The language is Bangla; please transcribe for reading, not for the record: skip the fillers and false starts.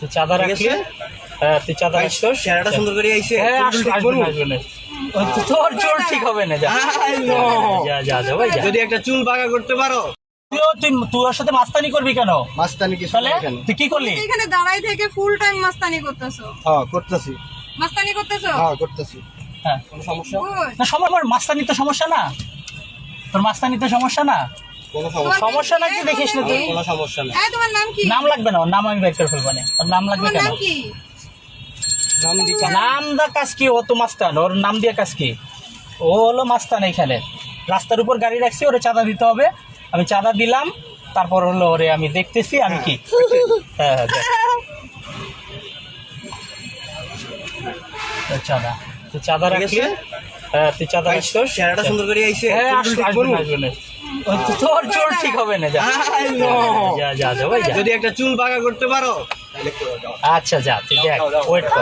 তুই চাঁদা রাখলি, হ্যাঁ তুই চাঁদা রাখছস, চেহারাটা সুন্দর করে আইছে। হ্যাঁ আসবেন। তোর চুল ঠিক হবে না, যা যা যা যা ভাই যা। যদি একটা চুল বাঁকা করতে পারো। তুই ওর সাথে মাস্তানি করবি কেন? মাস্তানি কি তাহলে কেন? তুই কি করলি? এখানে দাঁড়াই থেকে ফুল টাইম মাস্তানি করতেছো। হ্যাঁ করতেছি। মাস্তানি করতেছো? হ্যাঁ করতেছি। হ্যাঁ কোনো সমস্যা? Good. না আমার মাস্তানি তো সমস্যা না, তোর মাস্তানি তো সমস্যা না। কোনো সমস্যা? সমস্যা নাকি দেখিস না তুই? কোনো সমস্যা নেই। এই তোমার নাম কি? নাম লাগবে না, ওর নাম আমি বের করে ফেলবো না। ওর নাম লাগবে তোমার কেন? নাম কি? নাম দিকা। নাম দা কাজ কি? ও তো মাস্তান, ওর নাম দিয়ে কাজ কি? ও হলো মাস্তান। এখানে রাস্তার উপর গাড়ি রাখছি, ওরে চাঁদা দিতে হবে, আমি চাঁদা দিলাম, তারপর হলো ওরে আমি দেখতেছি আমি কি। হ্যাঁ হ্যাঁ দেখ। তোর চাঁদা, তুই চাঁদা ঠিক রাখলি, আছে? হ্যাঁ তুই চাঁদা রাখছস, চেহারাটা সুন্দর করে আইছে। হ্যাঁ আসবেন। তোর চুল ঠিক হবে না, যা যা যা যা ভাই যা। যদি একটা চুল বাঁকা করতে পারো তাহলে করো, যাও। আচ্ছা যা তুই দেখ, ওয়েট কর।